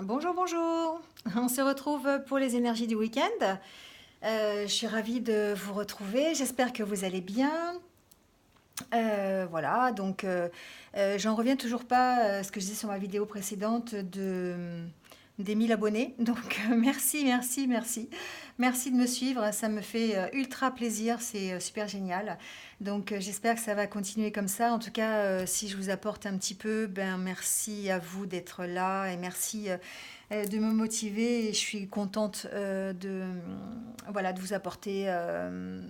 Bonjour, bonjour. On se retrouve pour les énergies du week-end. Je suis ravie de vous retrouver. J'espère que vous allez bien. Voilà, donc j'en reviens toujours pas à ce que je disais sur ma vidéo précédente des 1000 abonnés. Donc merci, merci, merci. Merci de me suivre, ça me fait ultra plaisir, c'est super génial. Donc j'espère que ça va continuer comme ça. En tout cas, si je vous apporte un petit peu, ben merci à vous d'être là et merci de me motiver. Et je suis contente voilà, de vous apporter un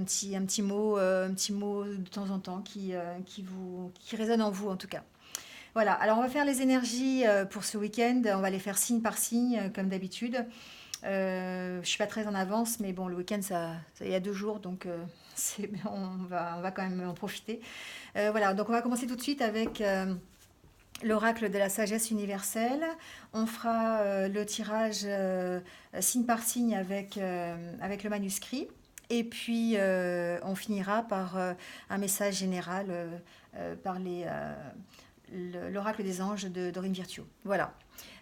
petit mot de temps en temps qui résonne en vous en tout cas. Voilà, alors on va faire les énergies pour ce week-end, on va les faire signe par signe comme d'habitude. Je ne suis pas très en avance, mais bon, le week-end, ça il y a 2 jours, donc on va quand même en profiter. Voilà, donc on va commencer tout de suite avec l'oracle de la sagesse universelle. On fera le tirage signe par signe avec le manuscrit. Et puis, on finira par un message général par l'oracle des anges de Dorine Virtue. Voilà.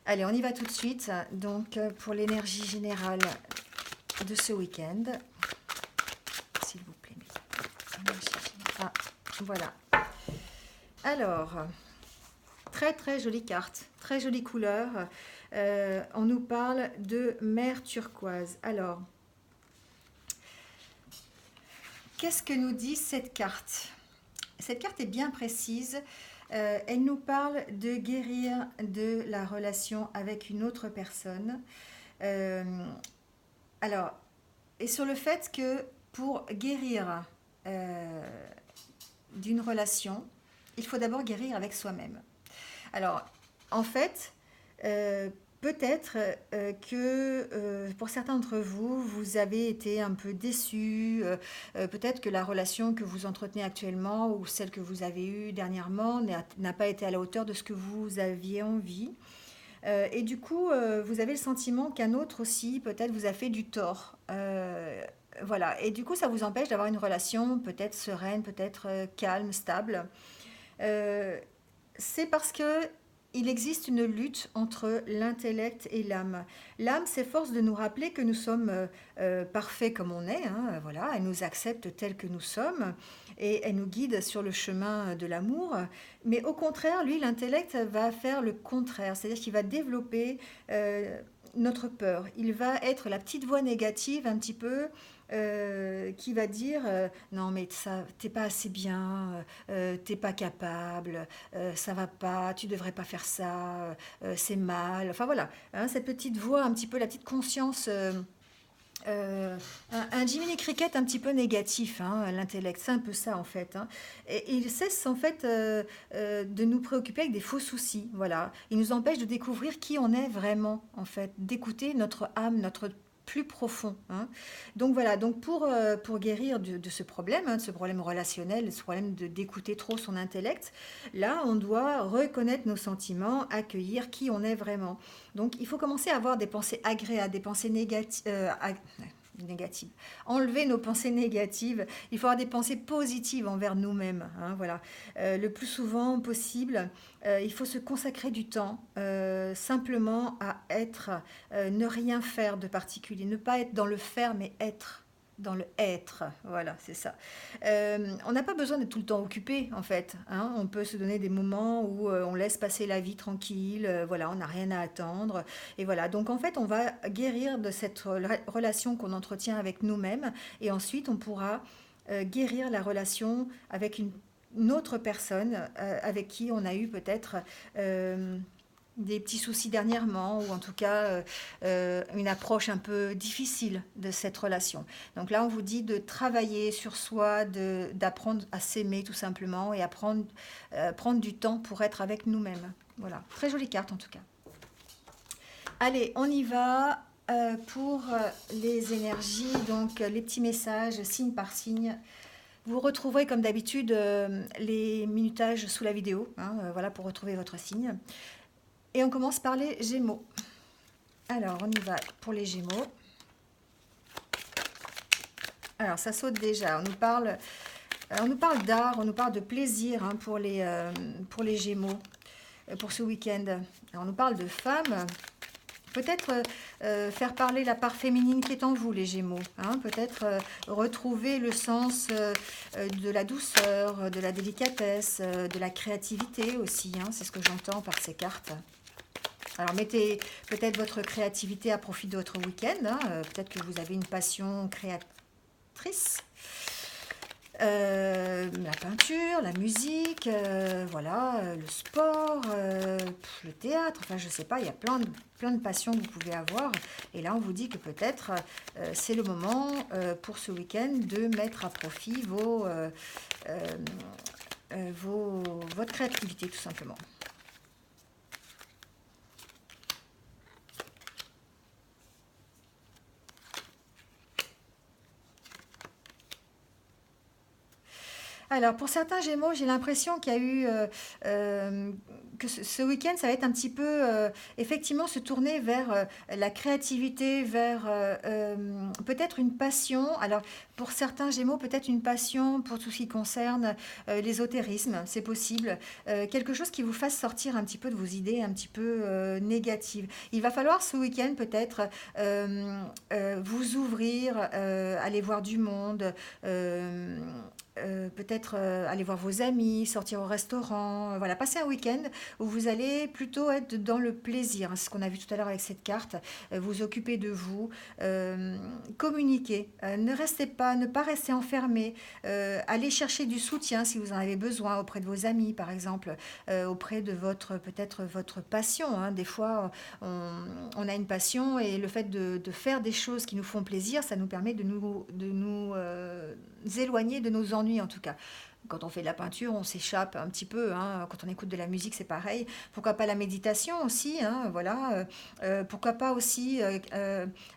Allez, on y va tout de suite. Donc, pour l'énergie générale de ce week-end, s'il vous plaît. Ah, voilà. Alors, très très jolie carte, très jolie couleur. On nous parle de mer turquoise. Alors, qu'est-ce que nous dit cette carte? Cette carte est bien précise. Elle nous parle de guérir de la relation avec une autre personne. Euh, alors, et sur le fait que pour guérir d'une relation, il faut d'abord guérir avec soi-même. Alors, en fait, peut-être que pour certains d'entre vous, vous avez été un peu déçus. Peut-être que la relation que vous entretenez actuellement ou celle que vous avez eue dernièrement n'a pas été à la hauteur de ce que vous aviez envie. Et du coup, vous avez le sentiment qu'un autre aussi, peut-être, vous a fait du tort. Voilà. Et du coup, ça vous empêche d'avoir une relation peut-être sereine, peut-être calme, stable. Euh, c'est parce que il existe une lutte entre l'intellect et l'âme. L'âme s'efforce de nous rappeler que nous sommes parfaits comme on est, hein, voilà, elle nous accepte tels que nous sommes et elle nous guide sur le chemin de l'amour. Mais au contraire, lui, l'intellect va faire le contraire, c'est-à-dire qu'il va développer notre peur. Il va être la petite voix négative un petit peu qui va dire non mais ça t'es pas assez bien, t'es pas capable, ça va pas, tu devrais pas faire ça, c'est mal. Enfin voilà, hein, cette petite voix, un petit peu la petite conscience. Un Jiminy Cricket un petit peu négatif, hein, l'intellect, c'est un peu ça en fait. Hein. Et il cesse en fait de nous préoccuper avec des faux soucis. Voilà, il nous empêche de découvrir qui on est vraiment en fait, d'écouter notre âme, notre plus profond. Hein. Donc voilà, donc pour guérir de ce problème, hein, de ce problème relationnel, de ce problème d'écouter trop son intellect, là on doit reconnaître nos sentiments, accueillir qui on est vraiment. Donc il faut commencer à avoir des pensées agréables, des pensées négatives. Enlever nos pensées négatives. Il faut avoir des pensées positives envers nous-mêmes. Hein, voilà. Le plus souvent possible, il faut se consacrer du temps simplement à être, ne rien faire de particulier, ne pas être dans le faire, mais être dans le être, voilà, c'est ça. On n'a pas besoin d'être tout le temps occupé, en fait. Hein. On peut se donner des moments où on laisse passer la vie tranquille, voilà, on n'a rien à attendre. Et voilà, donc en fait, on va guérir de cette relation qu'on entretient avec nous-mêmes, et ensuite, on pourra guérir la relation avec une autre personne avec qui on a eu peut-être des petits soucis dernièrement, ou en tout cas une approche un peu difficile de cette relation. Donc là, on vous dit de travailler sur soi, d'apprendre à s'aimer tout simplement et à prendre du temps pour être avec nous-mêmes. Voilà, très jolie carte en tout cas. Allez, on y va pour les énergies, donc les petits messages signe par signe. Vous retrouverez comme d'habitude les minutages sous la vidéo, hein, voilà pour retrouver votre signe. Et on commence par les Gémeaux. Alors, on y va pour les Gémeaux. Alors, ça saute déjà. On nous parle d'art, on nous parle de plaisir hein, pour les Gémeaux. pour ce week-end. Alors, on nous parle de femmes. Peut-être faire parler la part féminine qui est en vous, les Gémeaux. Hein, peut-être retrouver le sens de la douceur, de la délicatesse, de la créativité aussi. Hein, c'est ce que j'entends par ces cartes. Alors mettez peut-être votre créativité à profit de votre week-end. Hein, peut-être que vous avez une passion créatrice. La peinture, la musique, voilà, le sport, le théâtre, enfin je sais pas, il y a plein de passions que vous pouvez avoir. Et là on vous dit que peut-être c'est le moment pour ce week-end de mettre à profit votre créativité tout simplement. Alors, pour certains Gémeaux, j'ai l'impression qu'il y a eu que ce week-end, ça va être un petit peu, effectivement, se tourner vers la créativité, vers peut-être une passion. Alors, pour certains Gémeaux, peut-être une passion pour tout ce qui concerne l'ésotérisme, c'est possible. Quelque chose qui vous fasse sortir un petit peu de vos idées un petit peu négatives. Il va falloir ce week-end peut-être vous ouvrir, aller voir du monde. Peut-être aller voir vos amis, sortir au restaurant, voilà, passer un week-end où vous allez plutôt être dans le plaisir, hein, c'est ce qu'on a vu tout à l'heure avec cette carte, vous occuper de vous, communiquer, ne pas rester enfermé, aller chercher du soutien si vous en avez besoin auprès de vos amis par exemple, auprès de peut-être votre passion, hein. Des fois on a une passion et le fait de faire des choses qui nous font plaisir, ça nous permet de nous éloigner de nos ennuis en tout cas. Quand on fait de la peinture, on s'échappe un petit peu. Hein. Quand on écoute de la musique, c'est pareil. Pourquoi pas la méditation aussi, hein, voilà. Pourquoi pas aussi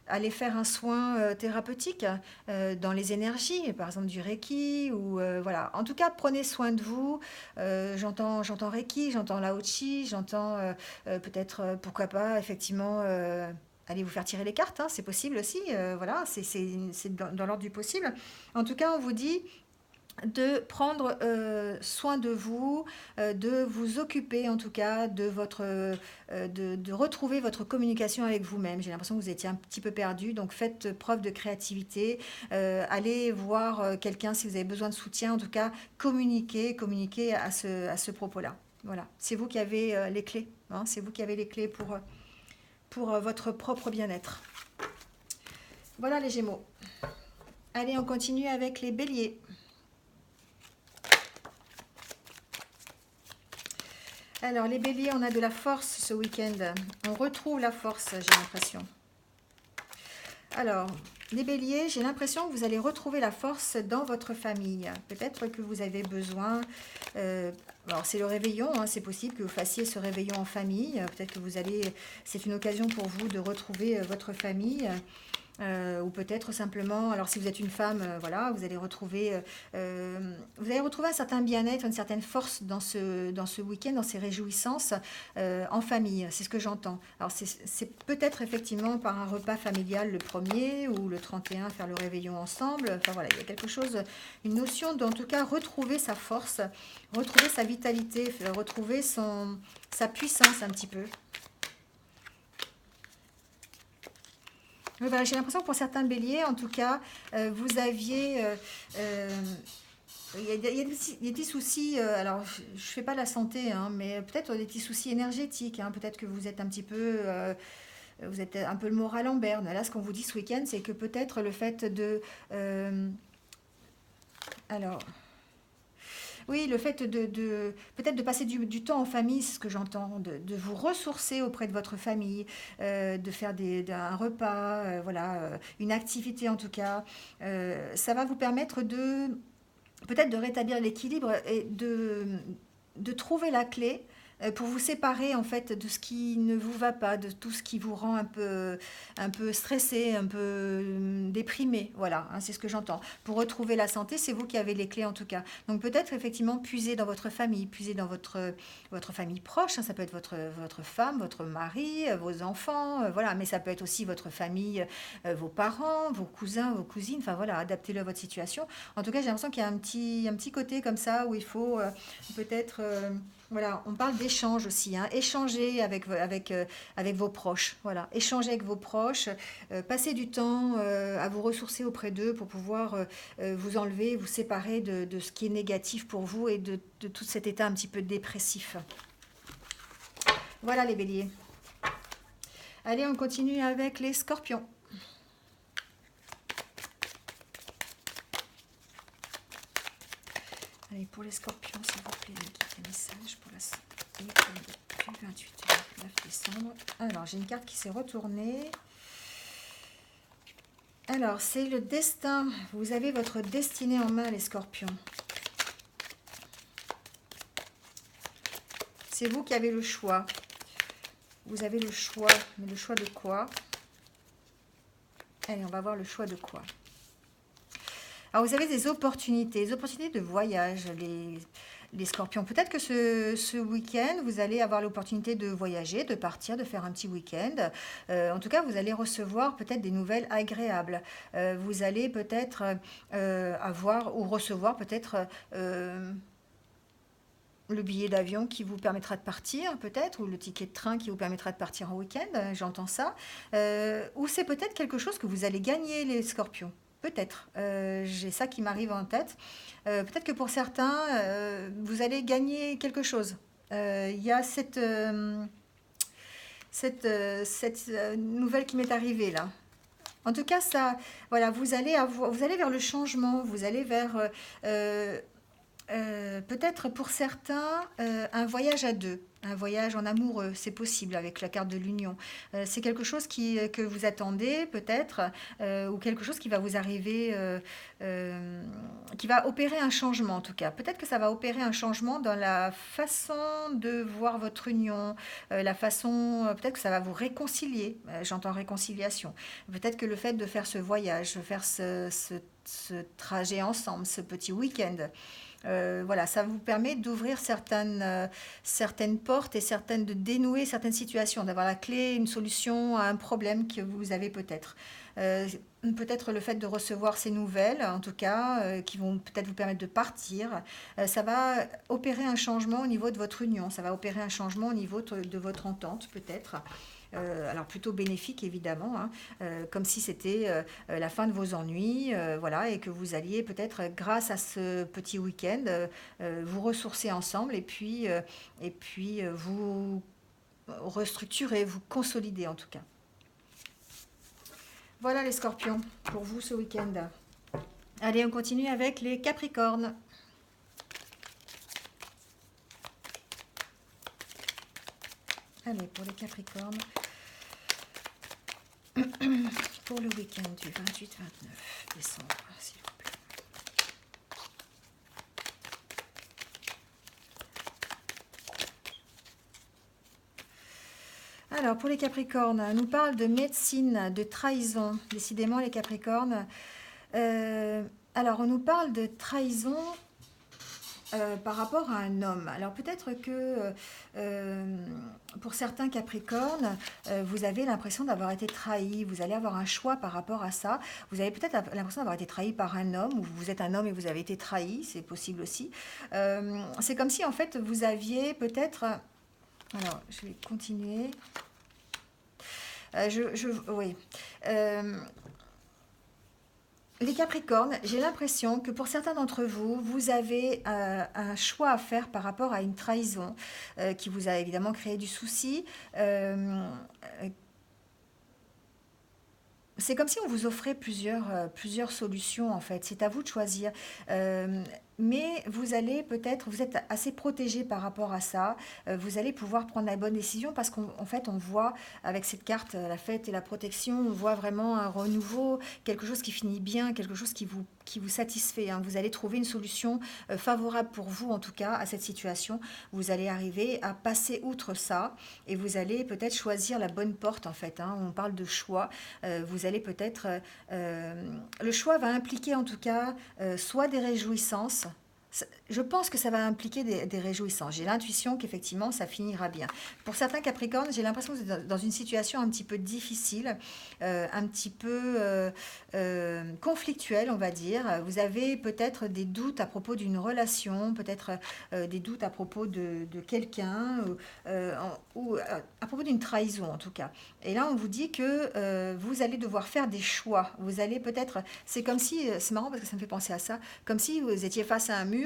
aller faire un soin thérapeutique dans les énergies, par exemple du Reiki ou voilà. En tout cas, prenez soin de vous. J'entends Reiki, j'entends Lao Chi, j'entends peut-être pourquoi pas effectivement. Allez vous faire tirer les cartes, hein, c'est possible aussi, voilà, c'est dans l'ordre du possible. En tout cas, on vous dit de prendre soin de vous, de vous occuper en tout cas de retrouver votre communication avec vous-même. J'ai l'impression que vous étiez un petit peu perdu, donc faites preuve de créativité, allez voir quelqu'un si vous avez besoin de soutien, en tout cas communiquez à ce propos-là. Voilà, c'est vous qui avez les clés, hein, c'est vous qui avez les clés pour votre propre bien-être. Voilà les Gémeaux. Allez, on continue avec les Béliers. Alors, les Béliers, on a de la force ce week-end. On retrouve la force, j'ai l'impression. Alors, les Béliers, j'ai l'impression que vous allez retrouver la force dans votre famille. Peut-être que vous avez besoin... alors, c'est le réveillon, hein, c'est possible que vous fassiez ce réveillon en famille. Peut-être que vous allez... C'est une occasion pour vous de retrouver votre famille. Ou peut-être simplement, alors si vous êtes une femme, voilà, vous allez retrouver un certain bien-être, une certaine force dans ce week-end, dans ces réjouissances en famille, c'est ce que j'entends. Alors c'est peut-être effectivement par un repas familial le 1er ou le 31, faire le réveillon ensemble, enfin voilà, il y a quelque chose, une notion d'en tout cas retrouver sa force, retrouver sa vitalité, retrouver sa puissance un petit peu. Voilà, j'ai l'impression que pour certains béliers, en tout cas, vous aviez... il y a des petits soucis, alors je ne fais pas la santé, hein, mais peut-être des petits soucis énergétiques, hein, peut-être que vous êtes un petit peu... vous êtes un peu le moral en berne. Là, ce qu'on vous dit ce week-end, c'est que peut-être le fait de... alors... Oui, le fait peut-être de passer du temps en famille, c'est ce que j'entends, de vous ressourcer auprès de votre famille, de faire un repas, voilà, une activité en tout cas. Ça va vous permettre peut-être de rétablir l'équilibre et de trouver la clé pour vous séparer en fait de ce qui ne vous va pas, de tout ce qui vous rend un peu stressé, un peu déprimé. Voilà, hein, c'est ce que j'entends. Pour retrouver la santé, c'est vous qui avez les clés en tout cas. Donc peut-être effectivement puiser dans votre famille, puiser dans votre famille proche. Hein, ça peut être votre femme, votre mari, vos enfants, voilà. Mais ça peut être aussi votre famille, vos parents, vos cousins, vos cousines. Enfin voilà, adaptez-le à votre situation. En tout cas, j'ai l'impression qu'il y a un petit côté comme ça où il faut peut-être... Voilà, on parle d'échange aussi, hein. Échanger avec vos proches. Voilà, échanger avec vos proches, passer du temps à vous ressourcer auprès d'eux pour pouvoir vous enlever, vous séparer de ce qui est négatif pour vous et de tout cet état un petit peu dépressif. Voilà les béliers. Allez, on continue avec les scorpions. Allez, pour les scorpions, s'il vous plaît, les messages pour la week-end du 28 et 29 décembre. Alors, j'ai une carte qui s'est retournée. Alors, c'est le destin. Vous avez votre destinée en main, les scorpions. C'est vous qui avez le choix. Vous avez le choix. Mais le choix de quoi? Allez, on va voir le choix de quoi. Alors, vous avez des opportunités de voyage, les scorpions. Peut-être que ce week-end, vous allez avoir l'opportunité de voyager, de partir, de faire un petit week-end. En tout cas, vous allez recevoir peut-être des nouvelles agréables. Vous allez peut-être avoir ou recevoir peut-être le billet d'avion qui vous permettra de partir, peut-être, ou le ticket de train qui vous permettra de partir en week-end, j'entends ça. Ou c'est peut-être quelque chose que vous allez gagner, les scorpions. Peut-être. J'ai ça qui m'arrive en tête. Peut-être que pour certains, vous allez gagner quelque chose. Il y a cette nouvelle qui m'est arrivée là. En tout cas, ça, voilà, vous allez vers le changement, vous allez vers peut-être pour certains, un voyage à deux, un voyage en amoureux, c'est possible avec la carte de l'union. C'est quelque chose que vous attendez peut-être, ou quelque chose qui va vous arriver, qui va opérer un changement en tout cas. Peut-être que ça va opérer un changement dans la façon de voir votre union, la façon, peut-être que ça va vous réconcilier, j'entends réconciliation. Peut-être que le fait de faire ce voyage, de faire ce trajet ensemble, ce petit week-end, voilà, ça vous permet d'ouvrir certaines portes et de dénouer certaines situations, d'avoir la clé, une solution à un problème que vous avez peut-être. Euh, Peut-être le fait de recevoir ces nouvelles, en tout cas, qui vont peut-être vous permettre de partir, ça va opérer un changement au niveau de votre union, ça va opérer un changement au niveau de votre entente, peut-être. Alors plutôt bénéfique évidemment, hein, comme si c'était la fin de vos ennuis, voilà, et que vous alliez peut-être grâce à ce petit week-end vous ressourcer ensemble et puis vous restructurer, vous consolider en tout cas. Voilà les scorpions pour vous ce week-end. Allez, on continue avec les capricornes. Allez, pour les capricornes, pour le week-end du 28-29 décembre, s'il vous plaît. Alors, pour les Capricornes, on nous parle de médecine, de trahison. Décidément, les Capricornes. Alors, on nous parle de trahison par rapport à un homme. Alors, peut-être que pour certains Capricornes, vous avez l'impression d'avoir été trahi. Vous allez avoir un choix par rapport à ça. Vous avez peut-être l'impression d'avoir été trahi par un homme, ou vous êtes un homme et vous avez été trahi. C'est possible aussi. C'est comme si, en fait, vous aviez peut-être... Alors, je vais continuer. Oui. Les Capricornes, j'ai l'impression que pour certains d'entre vous, vous avez un choix à faire par rapport à une trahison qui vous a évidemment créé du souci. C'est comme si on vous offrait plusieurs solutions en fait. C'est à vous de choisir. Mais vous allez peut-être, vous êtes assez protégé par rapport à ça. Vous allez pouvoir prendre la bonne décision parce qu'en fait, on voit avec cette carte, la fête et la protection, on voit vraiment un renouveau, quelque chose qui finit bien, quelque chose qui vous satisfait, hein. Vous allez trouver une solution favorable pour vous, en tout cas, à cette situation. Vous allez arriver à passer outre ça et vous allez peut-être choisir la bonne porte, en fait, hein. On parle de choix. Vous allez peut-être... le choix va impliquer, en tout cas, soit des réjouissances, Je pense que ça va impliquer des réjouissances. J'ai l'intuition qu'effectivement, ça finira bien. Pour certains Capricornes, j'ai l'impression que vous êtes dans une situation un petit peu difficile, un petit peu conflictuelle, on va dire. Vous avez peut-être des doutes à propos d'une relation, peut-être des doutes à propos de quelqu'un, à propos d'une trahison en tout cas. Et là, on vous dit que vous allez devoir faire des choix. Vous allez peut-être, c'est comme si, c'est marrant parce que ça me fait penser à ça, comme si vous étiez face à un mur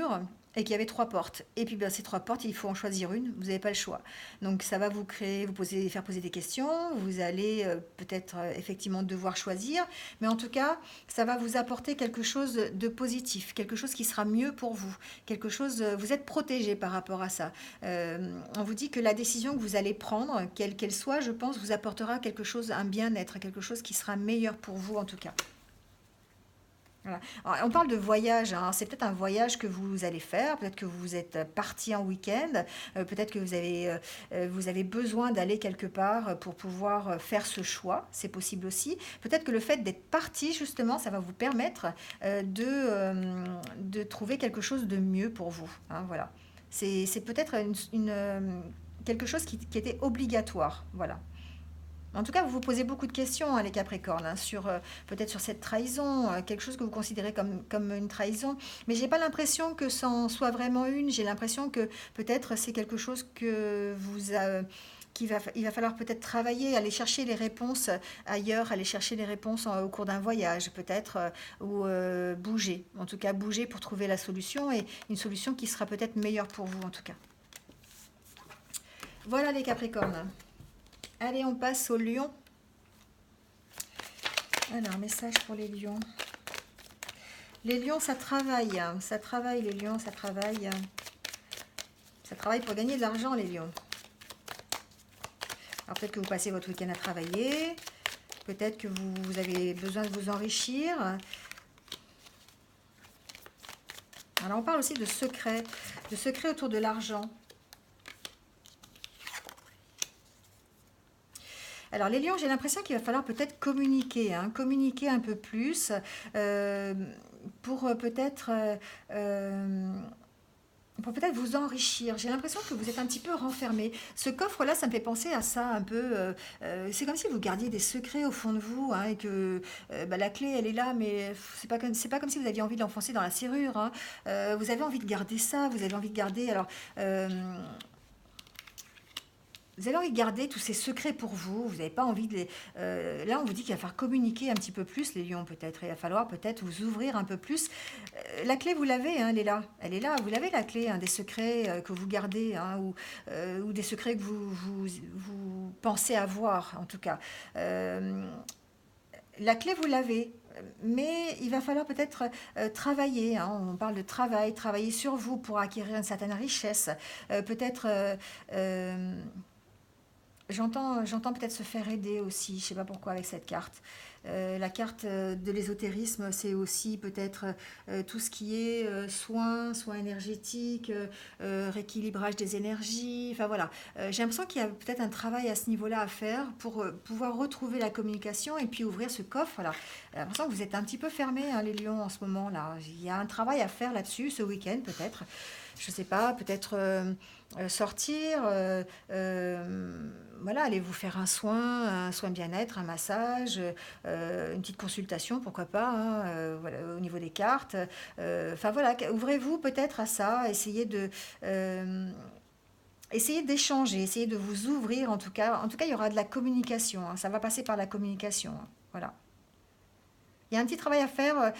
et qu'il y avait trois portes. Et puis ben, ces trois portes, il faut en choisir une, vous n'avez pas le choix. Donc ça va vous créer, faire poser des questions, vous allez peut-être effectivement devoir choisir, mais en tout cas, ça va vous apporter quelque chose de positif, quelque chose qui sera mieux pour vous, quelque chose, vous êtes protégé par rapport à ça. On vous dit que la décision que vous allez prendre, quelle qu'elle soit, je pense, vous apportera quelque chose, un bien-être, quelque chose qui sera meilleur pour vous en tout cas. Voilà. Alors, on parle de voyage, hein. C'est peut-être un voyage que vous allez faire, peut-être que vous êtes parti en week-end, peut-être que vous avez besoin d'aller quelque part pour pouvoir faire ce choix, c'est possible aussi. Peut-être que le fait d'être parti, justement, ça va vous permettre de trouver quelque chose de mieux pour vous, hein, voilà. C'est peut-être quelque chose qui était obligatoire, voilà. En tout cas, vous vous posez beaucoup de questions, hein, les Capricornes, hein, sur peut-être sur cette trahison, quelque chose que vous considérez comme une trahison. Mais j'ai pas l'impression que ça en soit vraiment une. J'ai l'impression que peut-être c'est quelque chose il va falloir peut-être travailler, aller chercher les réponses ailleurs, aller chercher les réponses au cours d'un voyage, peut-être, ou bouger. En tout cas, bouger pour trouver la solution et une solution qui sera peut-être meilleure pour vous, en tout cas. Voilà les Capricornes. Allez, on passe aux lions. Alors, message pour les lions. Les lions, ça travaille. Ça travaille, les lions, ça travaille. Ça travaille pour gagner de l'argent, les lions. Alors, peut-être que vous passez votre week-end à travailler. Peut-être que vous avez besoin de vous enrichir. Alors, on parle aussi de secrets autour de l'argent. Alors les lions, j'ai l'impression qu'il va falloir peut-être communiquer, hein, communiquer un peu plus pour peut-être vous enrichir. J'ai l'impression que vous êtes un petit peu renfermé. Ce coffre-là, ça me fait penser à ça un peu. C'est comme si vous gardiez des secrets au fond de vous, hein, et que bah, la clé, elle est là, mais c'est pas comme si vous aviez envie de l'enfoncer dans la serrure, hein. Vous avez envie de garder ça, vous avez envie de garder. Alors, vous avez envie de garder tous ces secrets pour vous. Vous n'avez pas envie de les... là, on vous dit qu'il va falloir communiquer un petit peu plus, les lions, peut-être. Il va falloir peut-être vous ouvrir un peu plus. La clé, vous l'avez, hein, elle est là. Elle est là. Vous l'avez, la clé, hein, des secrets que vous gardez, hein, ou des secrets que vous pensez avoir, en tout cas. La clé, vous l'avez. Mais il va falloir peut-être travailler, hein. On parle de travail, travailler sur vous pour acquérir une certaine richesse. Peut-être... j'entends peut-être se faire aider aussi, je ne sais pas pourquoi avec cette carte. La carte de l'ésotérisme, c'est aussi peut-être tout ce qui est soins énergétiques, rééquilibrage des énergies, enfin voilà. J'ai l'impression qu'il y a peut-être un travail à ce niveau-là à faire pour pouvoir retrouver la communication et puis ouvrir ce coffre là. J'ai l'impression que vous êtes un petit peu fermés, hein, les lions, en ce moment là. Il y a un travail à faire là-dessus ce week-end peut-être. Je ne sais pas, peut-être sortir, voilà, allez vous faire un soin bien-être, un massage, une petite consultation, pourquoi pas, hein, voilà, au niveau des cartes. Enfin voilà, ouvrez-vous peut-être à ça, essayez d'échanger, essayez de vous ouvrir en tout cas. En tout cas, il y aura de la communication, hein, ça va passer par la communication, hein, voilà. Il y a un petit travail à faire,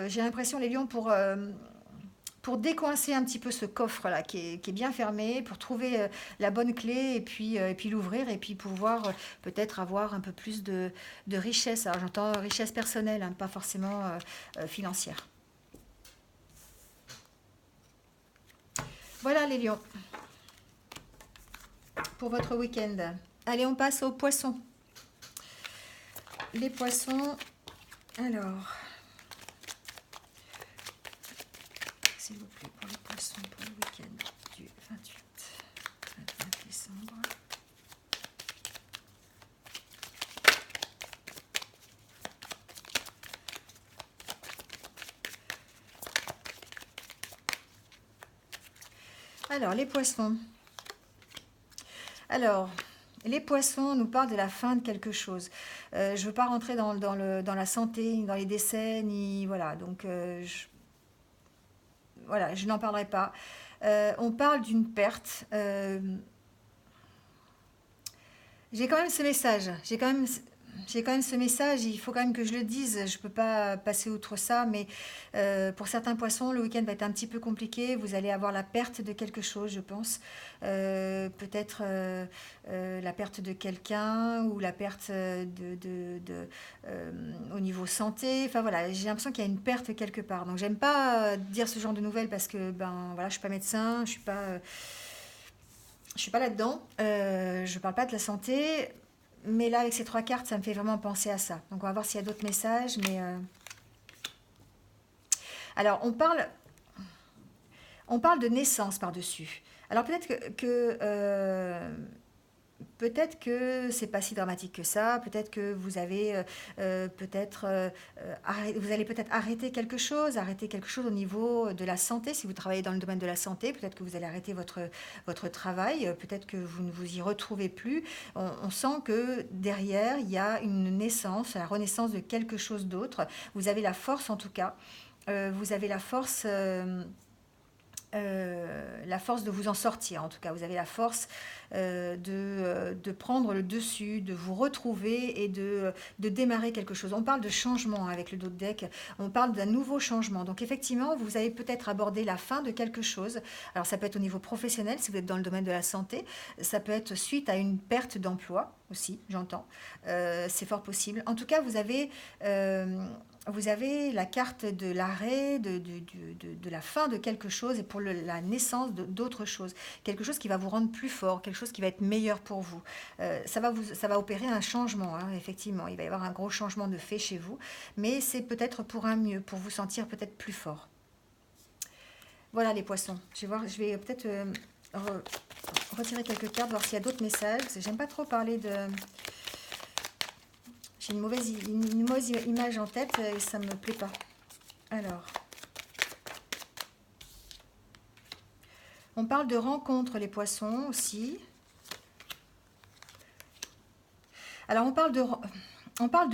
j'ai l'impression, les lions, pour décoincer un petit peu ce coffre-là qui est bien fermé, pour trouver la bonne clé et puis l'ouvrir et puis pouvoir peut-être avoir un peu plus de richesse. Alors j'entends richesse personnelle, hein, pas forcément financière. Voilà les lions pour votre week-end. Allez, on passe aux poissons. Les poissons, alors, s'il vous plaît, pour les poissons, pour le week-end du 28 décembre. Alors, les poissons. Alors, les poissons, on nous parle de la fin de quelque chose. Je ne veux pas rentrer dans la santé, dans les décès, ni voilà. Donc, voilà, je n'en parlerai pas. On parle d'une perte. J'ai quand même ce message. J'ai quand même ce message. Il faut quand même que je le dise. Je ne peux pas passer outre ça. Mais pour certains poissons, le week-end va être un petit peu compliqué. Vous allez avoir la perte de quelque chose, je pense. Peut-être la perte de quelqu'un ou la perte au niveau santé. Enfin voilà, j'ai l'impression qu'il y a une perte quelque part. Donc j'aime pas dire ce genre de nouvelles parce que ben voilà, je suis pas médecin, je suis pas là-dedans. Je parle pas de la santé. Mais là, avec ces trois cartes, ça me fait vraiment penser à ça. Donc, on va voir s'il y a d'autres messages. Mais alors, on parle de naissance par-dessus. Alors, peut-être que c'est pas si dramatique que ça. Peut-être que vous avez vous allez peut-être arrêter quelque chose au niveau de la santé. Si vous travaillez dans le domaine de la santé, peut-être que vous allez arrêter votre travail. Peut-être que vous ne vous y retrouvez plus. On sent que derrière, il y a une naissance, la renaissance de quelque chose d'autre. Vous avez la force, en tout cas. Vous avez la force de vous en sortir, en tout cas. Vous avez la force de prendre le dessus, de vous retrouver et de démarrer quelque chose. On parle de changement avec le dos de deck, on parle d'un nouveau changement. Donc effectivement, vous avez peut-être abordé la fin de quelque chose. Alors ça peut être au niveau professionnel, si vous êtes dans le domaine de la santé. Ça peut être suite à une perte d'emploi aussi, j'entends. C'est fort possible. En tout cas, vous avez la carte de l'arrêt, de la fin de quelque chose et pour la naissance d'autre chose. Quelque chose qui va vous rendre plus fort, quelque chose qui va être meilleur pour vous. Ça va opérer un changement, hein, effectivement. Il va y avoir un gros changement de fait chez vous, mais c'est peut-être pour un mieux, pour vous sentir peut-être plus fort. Voilà les poissons. Je vais peut-être retirer quelques cartes, voir s'il y a d'autres messages. Parce que j'aime pas trop parler de... J'ai une mauvaise image en tête et ça me plaît pas. Alors, on parle de rencontres, les poissons aussi. Alors, on parle de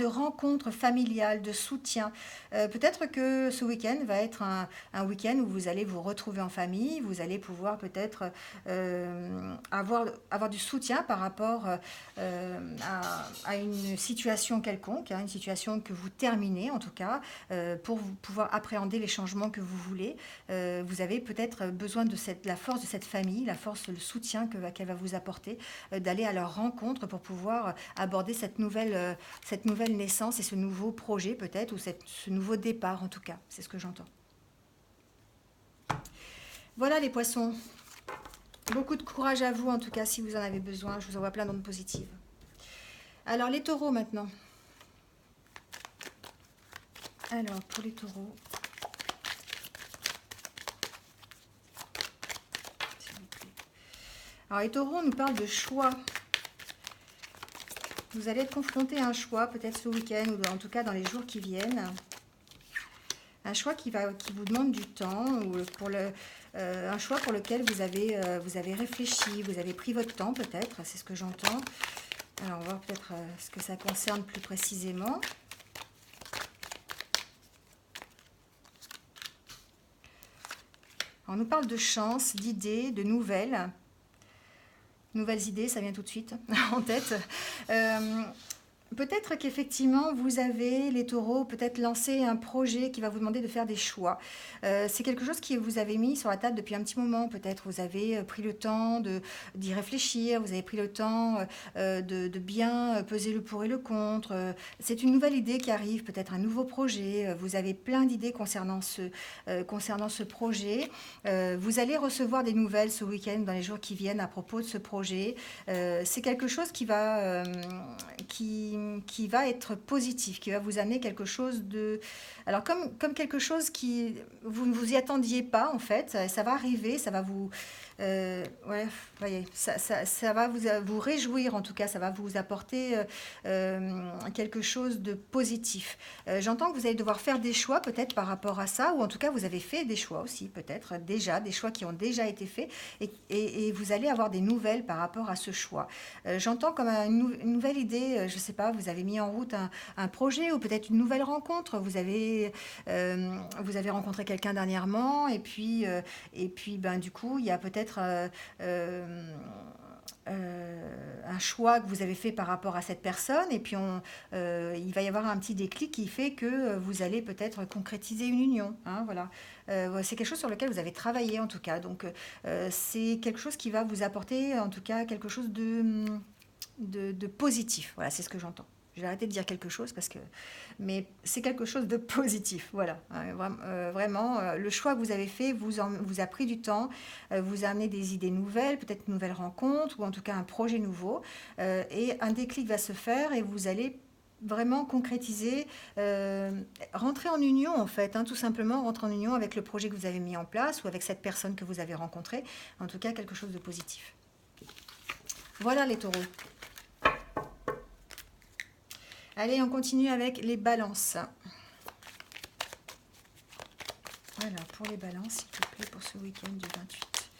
rencontres familiales, de soutien. Peut-être que ce week-end va être un week-end où vous allez vous retrouver en famille, vous allez pouvoir peut-être avoir du soutien par rapport à une situation quelconque, hein, une situation que vous terminez en tout cas, pour pouvoir appréhender les changements que vous voulez. Vous avez peut-être besoin de la force de cette famille, la force, le soutien qu'elle va vous apporter, d'aller à leur rencontre pour pouvoir aborder cette nouvelle naissance et ce nouveau projet peut-être, ou ce nouveau départ en tout cas, c'est ce que j'entends. Voilà les poissons, beaucoup de courage à vous en tout cas si vous en avez besoin, je vous envoie plein d'ondes positives. Alors les taureaux maintenant. Alors pour les taureaux, s'il vous plaît. Alors les taureaux, on nous parle de choix. Vous allez être confronté à un choix, peut-être ce week-end ou en tout cas dans les jours qui viennent. Un choix qui vous demande du temps, ou un choix pour lequel vous avez réfléchi, vous avez pris votre temps peut-être, c'est ce que j'entends. Alors on va voir peut-être ce que ça concerne plus précisément. Alors, on nous parle de chance, d'idées, de nouvelles. Nouvelles idées, ça vient tout de suite en tête. Peut-être qu'effectivement, vous avez, les taureaux, peut-être lancé un projet qui va vous demander de faire des choix. C'est quelque chose que vous avez mis sur la table depuis un petit moment. Peut-être vous avez pris le temps d'y réfléchir, vous avez pris le temps de bien peser le pour et le contre. C'est une nouvelle idée qui arrive, peut-être un nouveau projet. Vous avez plein d'idées concernant ce projet. Vous allez recevoir des nouvelles ce week-end, dans les jours qui viennent, à propos de ce projet. C'est quelque chose qui va être positif, qui va vous amener quelque chose de... Alors comme quelque chose qui... Vous ne vous y attendiez pas en fait, ça va arriver, ça va Ouais, voyez, ça va vous réjouir, en tout cas, ça va vous apporter quelque chose de positif. J'entends que vous allez devoir faire des choix peut-être par rapport à ça, ou en tout cas vous avez fait des choix aussi, peut-être déjà, des choix qui ont déjà été faits, et vous allez avoir des nouvelles par rapport à ce choix. J'entends comme une nouvelle idée, je ne sais pas, vous avez mis en route un projet ou peut-être une nouvelle rencontre, vous avez rencontré quelqu'un dernièrement, et puis ben, du coup, il y a peut-être un choix que vous avez fait par rapport à cette personne, et puis il va y avoir un petit déclic qui fait que vous allez peut-être concrétiser une union. Hein, voilà. Ouais, c'est quelque chose sur lequel vous avez travaillé en tout cas. Donc c'est quelque chose qui va vous apporter en tout cas quelque chose de positif. Voilà, c'est ce que j'entends. Je vais arrêter de dire quelque chose parce que... Mais c'est quelque chose de positif, voilà. Vraiment, le choix que vous avez fait vous a pris du temps, vous a amené des idées nouvelles, peut-être une nouvelle rencontre, ou en tout cas un projet nouveau. Et un déclic va se faire et vous allez vraiment concrétiser, rentrer en union en fait, hein, tout simplement rentrer en union avec le projet que vous avez mis en place ou avec cette personne que vous avez rencontrée. En tout cas, quelque chose de positif. Voilà les taureaux. Allez, on continue avec les balances. Voilà, pour les balances, s'il te plaît, pour ce week-end du 28,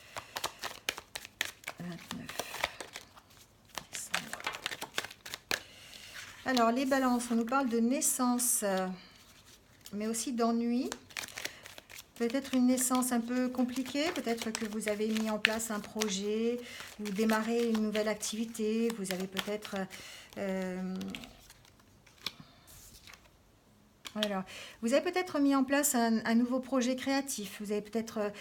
29 décembre. Alors, les balances, on nous parle de naissance, mais aussi d'ennui. Peut-être une naissance un peu compliquée, peut-être que vous avez mis en place un projet, vous démarrez une nouvelle activité, vous avez peut-être... Voilà. Vous avez peut-être mis en place un nouveau projet créatif. Vous avez peut-être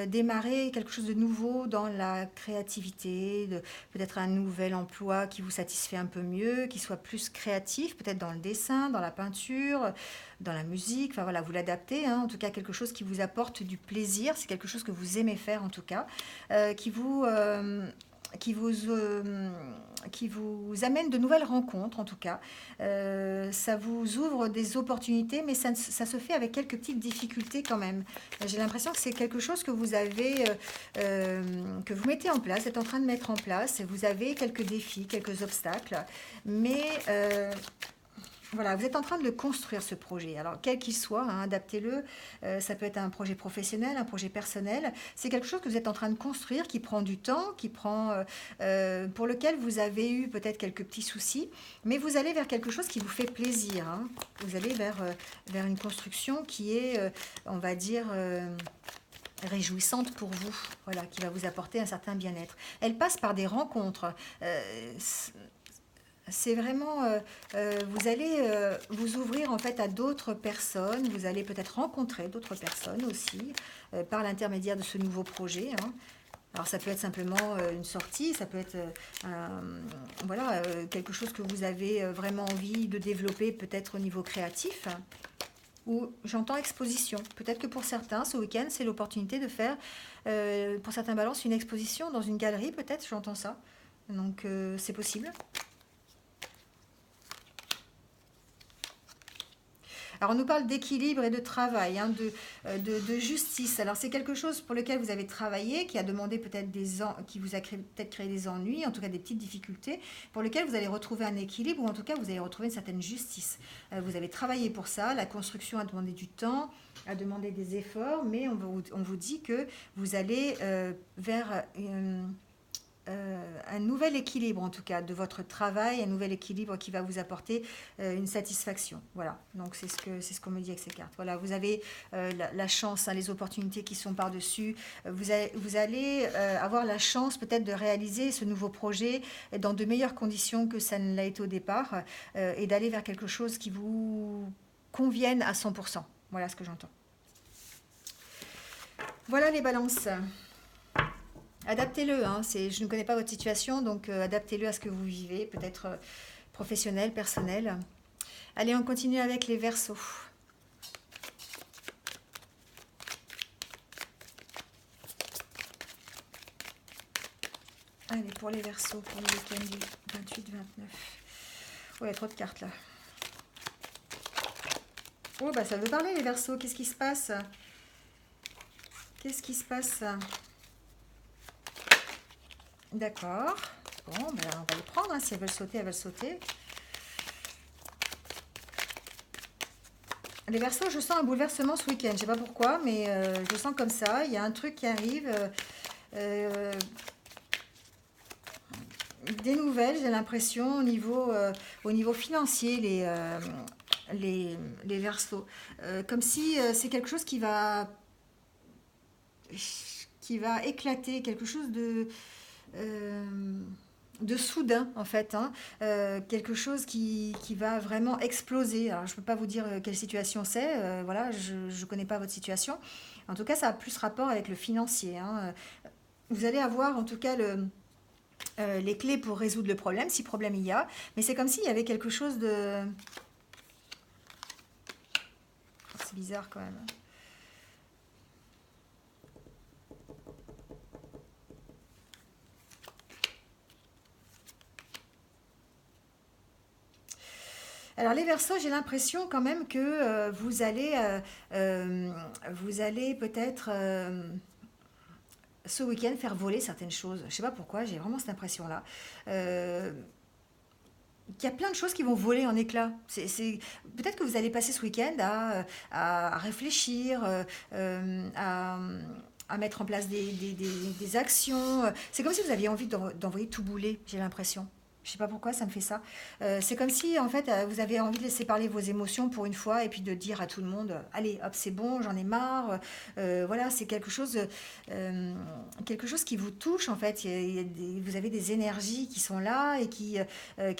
démarré quelque chose de nouveau dans la créativité, peut-être un nouvel emploi qui vous satisfait un peu mieux, qui soit plus créatif, peut-être dans le dessin, dans la peinture, dans la musique. Enfin voilà, vous l'adaptez. Hein. En tout cas, quelque chose qui vous apporte du plaisir. C'est quelque chose que vous aimez faire en tout cas, qui vous amène de nouvelles rencontres en tout cas. Ça vous ouvre des opportunités, mais ça se fait avec quelques petites difficultés quand même. J'ai l'impression que c'est quelque chose que vous avez, que vous mettez en place, êtes en train de mettre en place. Vous avez quelques défis, quelques obstacles, mais voilà, vous êtes en train de le construire, ce projet. Alors, quel qu'il soit, hein, adaptez-le. Ça peut être un projet professionnel, un projet personnel. C'est quelque chose que vous êtes en train de construire, qui prend du temps, pour lequel vous avez eu peut-être quelques petits soucis, mais vous allez vers quelque chose qui vous fait plaisir. Hein. Vous allez vers une construction qui est, on va dire... réjouissante pour vous, voilà, qui va vous apporter un certain bien-être. Elle passe par des rencontres. C'est vraiment, vous allez vous ouvrir en fait à d'autres personnes, vous allez peut-être rencontrer d'autres personnes aussi par l'intermédiaire de ce nouveau projet. Hein. Alors ça peut être simplement une sortie, ça peut être voilà, quelque chose que vous avez vraiment envie de développer peut-être au niveau créatif. Hein. Ou j'entends exposition. Peut-être que pour certains, ce week-end, c'est l'opportunité de faire, pour certains balances, une exposition dans une galerie, peut-être, j'entends ça. Donc c'est possible. Alors, on nous parle d'équilibre et de travail, hein, de justice. Alors, c'est quelque chose pour lequel vous avez travaillé, qui a demandé peut-être qui vous a peut-être créé des ennuis, en tout cas des petites difficultés, pour lesquelles vous allez retrouver un équilibre, ou en tout cas, vous allez retrouver une certaine justice. Vous avez travaillé pour ça, la construction a demandé du temps, a demandé des efforts, mais on vous dit que vous allez vers... un nouvel équilibre en tout cas de votre travail, un nouvel équilibre qui va vous apporter une satisfaction. Voilà, donc c'est ce qu'on me dit avec ces cartes. Voilà, vous avez la chance, hein, les opportunités qui sont par-dessus. Vous allez avoir la chance peut-être de réaliser ce nouveau projet dans de meilleures conditions que ça ne l'a été au départ et d'aller vers quelque chose qui vous convienne à 100%. Voilà ce que j'entends. Voilà les balances. Adaptez-le, hein, je ne connais pas votre situation, donc adaptez-le à ce que vous vivez, peut-être professionnel, personnel. Allez, on continue avec les Verseaux. Allez, pour les Verseaux, pour le week-end du 28-29. Oh, il y a trop de cartes là. Oh, bah ça veut parler les Verseaux, qu'est-ce qui se passe? Qu'est-ce qui se passe? D'accord. Bon, ben, on va les prendre, hein. Si elles veulent sauter, elles veulent sauter. Les Verseaux, je sens un bouleversement ce week-end. Je sais pas pourquoi, mais je sens comme ça. Il y a un truc qui arrive. Euh, des nouvelles, j'ai l'impression, au niveau financier, les Verseaux. Comme si c'est quelque chose qui va éclater, quelque chose euh, de soudain en fait, hein. Quelque chose qui va vraiment exploser. Alors je ne peux pas vous dire quelle situation c'est, voilà, je ne connais pas votre situation. En tout cas, ça a plus rapport avec le financier, hein. Vous allez avoir en tout cas les clés pour résoudre le problème, si problème il y a, mais c'est comme s'il y avait quelque chose de... C'est bizarre quand même. Alors les Verseaux, j'ai l'impression quand même que vous allez peut-être ce week-end faire voler certaines choses. Je ne sais pas pourquoi, j'ai vraiment cette impression-là. Euh, qu'il y a plein de choses qui vont voler en éclats. Peut-être que vous allez passer ce week-end à réfléchir, à mettre en place des actions. C'est comme si vous aviez envie d'envoyer tout bouler, j'ai l'impression. Je sais pas pourquoi ça me fait ça. C'est comme si en fait vous avez envie de laisser parler vos émotions pour une fois et puis de dire à tout le monde, allez hop c'est bon, j'en ai marre. Voilà, c'est quelque chose qui vous touche en fait. Vous avez des énergies qui sont là et qui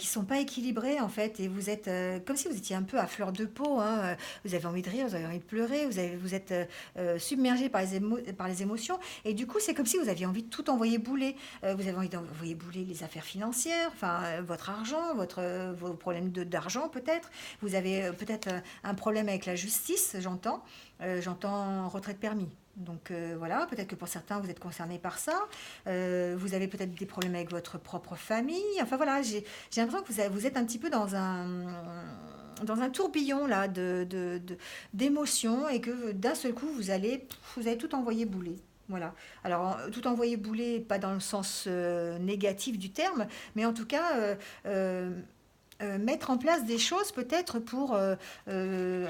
sont pas équilibrées en fait. Et vous êtes comme si vous étiez un peu à fleur de peau, hein. Vous avez envie de rire, vous avez envie de pleurer, vous êtes submergé par les émotions. Et du coup c'est comme si vous aviez envie de tout envoyer bouler. Vous avez envie d'envoyer bouler les affaires financières, enfin votre argent, vos problèmes d'argent peut-être. Vous avez peut-être un problème avec la justice, j'entends. J'entends retrait de permis. Donc voilà, peut-être que pour certains vous êtes concernés par ça. Vous avez peut-être des problèmes avec votre propre famille. Enfin voilà, j'ai l'impression que vous êtes un petit peu dans un tourbillon là d'émotions et que d'un seul coup vous allez tout envoyer bouler. Voilà. Alors, tout envoyer bouler, pas dans le sens négatif du terme, mais en tout cas, mettre en place des choses peut-être pour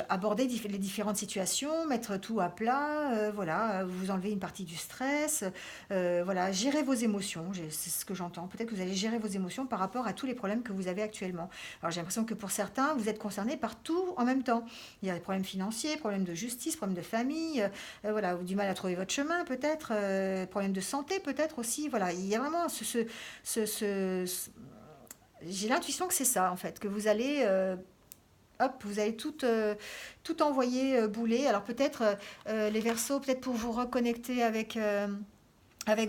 aborder les différentes situations, mettre tout à plat, voilà, vous enlever une partie du stress, voilà, gérer vos émotions, c'est ce que j'entends. Peut-être que vous allez gérer vos émotions par rapport à tous les problèmes que vous avez actuellement. Alors j'ai l'impression que pour certains, vous êtes concernés par tout en même temps. Il y a des problèmes financiers, problèmes de justice, problèmes de famille, voilà, du mal à trouver votre chemin peut-être, problèmes de santé peut-être aussi. Voilà, il y a vraiment j'ai l'intuition que c'est ça en fait, que vous allez hop, vous allez tout envoyer bouler. Alors peut-être les Verseaux, peut-être pour vous reconnecter avec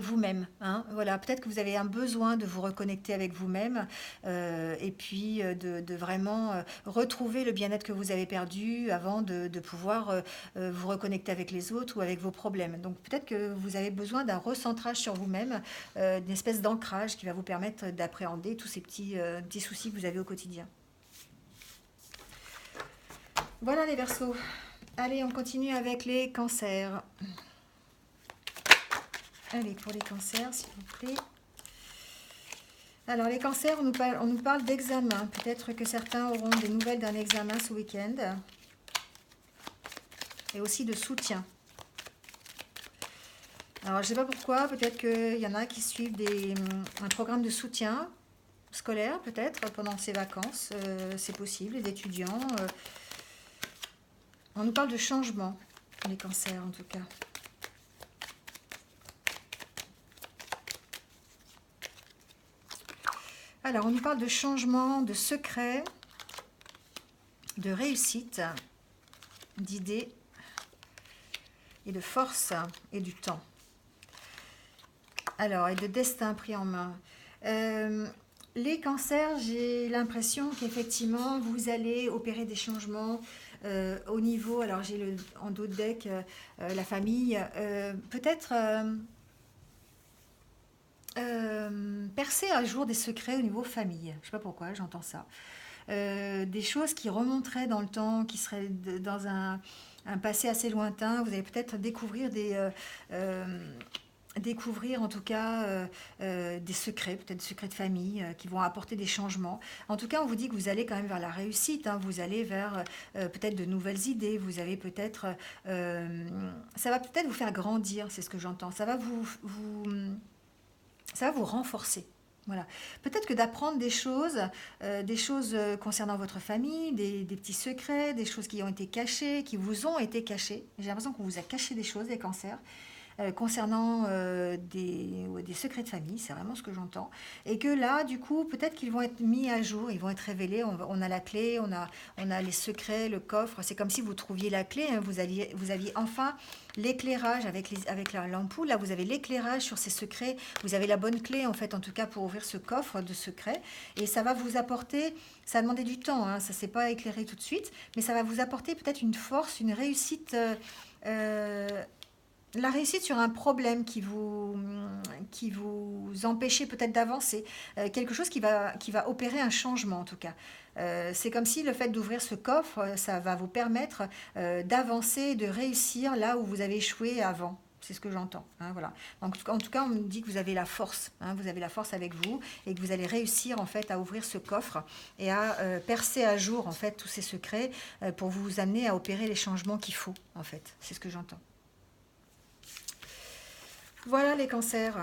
vous-même, hein. Voilà, peut-être que vous avez un besoin de vous reconnecter avec vous-même et puis de vraiment retrouver le bien-être que vous avez perdu avant de pouvoir vous reconnecter avec les autres ou avec vos problèmes. Donc peut-être que vous avez besoin d'un recentrage sur vous-même, d'une espèce d'ancrage qui va vous permettre d'appréhender tous ces petits soucis que vous avez au quotidien. Voilà les Verseaux. Allez, on continue avec les cancers. Allez, pour les cancers, s'il vous plaît. Alors, les cancers, on nous parle d'examen. Peut-être que certains auront des nouvelles d'un examen ce week-end. Et aussi de soutien. Alors, je ne sais pas pourquoi. Peut-être qu'il y en a qui suivent un programme de soutien scolaire, peut-être, pendant ces vacances. C'est possible, les étudiants. On nous parle de changement, les cancers, en tout cas. Alors, on nous parle de changement, de secret, de réussite, d'idées et de force et du temps. Alors, et de destin pris en main. Les cancers, j'ai l'impression qu'effectivement, vous allez opérer des changements au niveau, alors j'ai en dos de deck la famille, peut-être percer à jour des secrets au niveau famille. Je ne sais pas pourquoi, j'entends ça. Des choses qui remonteraient dans le temps, qui seraient dans un passé assez lointain. Vous allez peut-être découvrir découvrir en tout cas des secrets, peut-être des secrets de famille qui vont apporter des changements. En tout cas, on vous dit que vous allez quand même vers la réussite, hein, vous allez vers peut-être de nouvelles idées, vous avez peut-être... ça va peut-être vous faire grandir, c'est ce que j'entends. Ça va vous renforcer. Voilà. Peut-être que d'apprendre des choses concernant votre famille, des petits secrets, des choses qui ont été cachées, qui vous ont été cachées. J'ai l'impression qu'on vous a caché des choses, des cancers concernant ouais, des secrets de famille, c'est vraiment ce que j'entends. Et que là, du coup, peut-être qu'ils vont être mis à jour, ils vont être révélés. On a la clé, on a les secrets, le coffre. C'est comme si vous trouviez la clé, hein, vous aviez enfin l'éclairage avec l'ampoule. Là, vous avez l'éclairage sur ces secrets. Vous avez la bonne clé, en fait, en tout cas, pour ouvrir ce coffre de secrets. Et ça va vous apporter, ça a demandé du temps, hein, ça ne s'est pas éclairé tout de suite, mais ça va vous apporter peut-être une force, une réussite. Euh, la réussite sur un problème qui vous empêchait peut-être d'avancer, quelque chose qui va opérer un changement en tout cas. C'est comme si le fait d'ouvrir ce coffre, ça va vous permettre d'avancer, de réussir là où vous avez échoué avant. C'est ce que j'entends. Hein, voilà. Donc, en tout cas, on me dit que vous avez la force. Hein, vous avez la force avec vous et que vous allez réussir en fait à ouvrir ce coffre et à percer à jour en fait tous ces secrets pour vous amener à opérer les changements qu'il faut en fait. C'est ce que j'entends. Voilà les cancers.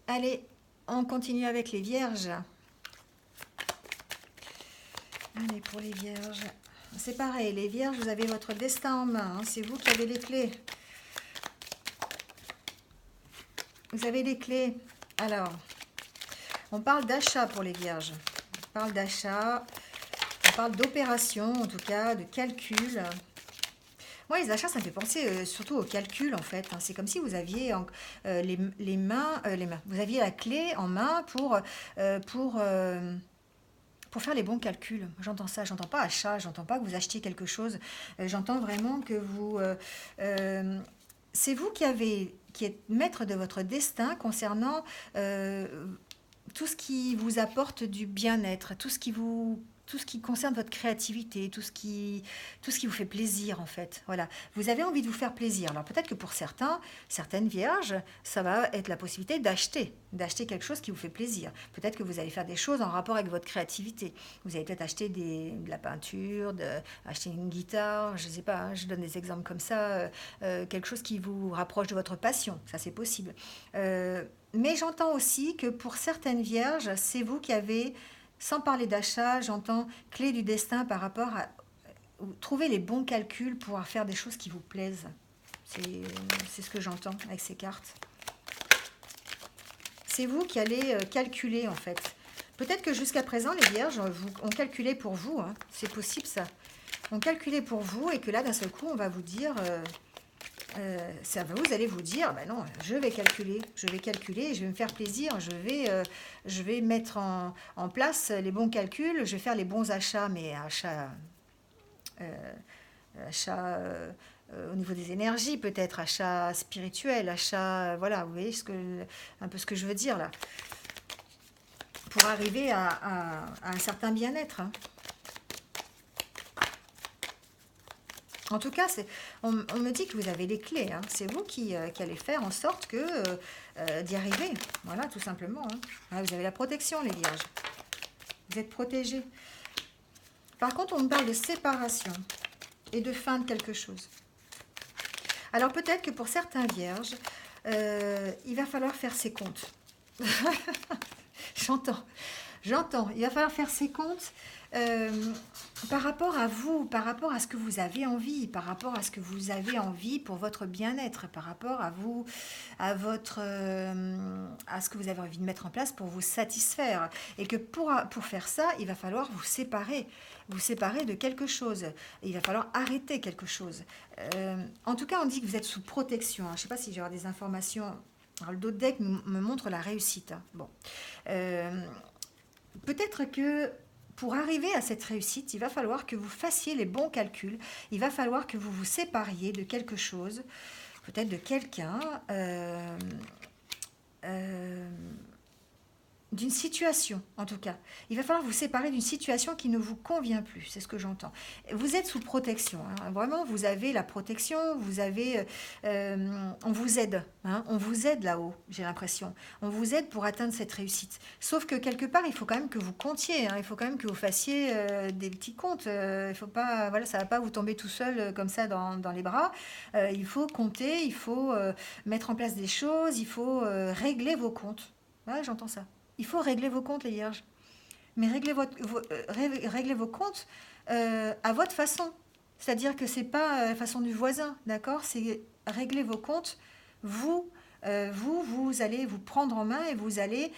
Allez, on continue avec les vierges. Allez, pour les vierges. C'est pareil, les vierges, vous avez votre destin en main. Hein, c'est vous qui avez les clés. Vous avez les clés. Alors, on parle d'achat pour les vierges. On parle d'achat. On parle d'opération, en tout cas, de calcul. Moi, les achats, ça me fait penser surtout au calcul, en fait. Hein. C'est comme si vous aviez les mains. Vous aviez la clé en main pour faire les bons calculs. J'entends ça. J'entends pas achat. J'entends pas que vous achetiez quelque chose. J'entends vraiment que c'est vous qui êtes maître de votre destin concernant tout ce qui vous apporte du bien-être, tout ce qui concerne votre créativité, tout ce qui vous fait plaisir en fait. Voilà. Vous avez envie de vous faire plaisir. Alors peut-être que pour certaines vierges, ça va être la possibilité d'acheter quelque chose qui vous fait plaisir. Peut-être que vous allez faire des choses en rapport avec votre créativité. Vous allez peut-être acheter de la peinture, acheter une guitare, je ne sais pas, hein, je donne des exemples comme ça, quelque chose qui vous rapproche de votre passion. Ça c'est possible. Mais j'entends aussi que pour certaines vierges, c'est vous qui avez, sans parler d'achat, j'entends clé du destin par rapport à trouver les bons calculs pour faire des choses qui vous plaisent. C'est ce que j'entends avec ces cartes. C'est vous qui allez calculer en fait. Peut-être que jusqu'à présent, les vierges ont calculé pour vous. Hein. C'est possible ça. On calculé pour vous et que là, d'un seul coup, on va vous dire... vous allez vous dire, ben non, je vais calculer, je vais me faire plaisir, je vais mettre en place les bons calculs, je vais faire les bons achats, mais achats au niveau des énergies peut-être, achats spirituels, achats, voilà, vous voyez un peu ce que je veux dire là, pour arriver à un certain bien-être. Hein. En tout cas, on me dit que vous avez les clés. Hein. C'est vous qui allez faire en sorte d'y arriver. Voilà, tout simplement. Hein. Voilà, vous avez la protection, les vierges. Vous êtes protégés. Par contre, on me parle de séparation et de fin de quelque chose. Alors peut-être que pour certains vierges, il va falloir faire ses comptes. J'entends. Il va falloir faire ses comptes par rapport à vous, par rapport à ce que vous avez envie, par rapport à ce que vous avez envie pour votre bien-être, par rapport à vous, à ce que vous avez envie de mettre en place pour vous satisfaire. Et que pour faire ça, il va falloir vous séparer de quelque chose. Il va falloir arrêter quelque chose. En tout cas, on dit que vous êtes sous protection. Hein. Je ne sais pas si j'aurai des informations. Alors, le dos de deck me montre la réussite. Hein. Bon. Peut-être que pour arriver à cette réussite, il va falloir que vous fassiez les bons calculs. Il va falloir que vous vous sépariez de quelque chose, peut-être de quelqu'un, d'une situation, en tout cas. Il va falloir vous séparer d'une situation qui ne vous convient plus, c'est ce que j'entends. Vous êtes sous protection, hein. Vraiment, vous avez la protection, on vous aide, hein. On vous aide là-haut, j'ai l'impression. On vous aide pour atteindre cette réussite. Sauf que quelque part, il faut quand même que vous comptiez, hein. Il faut quand même que vous fassiez des petits comptes. Il faut pas, voilà, ça va pas vous tomber tout seul comme ça dans les bras. Il faut compter, il faut mettre en place des choses, il faut régler vos comptes. Ouais, j'entends ça. Il faut régler vos comptes, les vierges. Mais réglez vos comptes à votre façon. C'est-à-dire que c'est pas la façon du voisin, d'accord? C'est régler vos comptes. Vous, vous allez vous prendre en main et vous allez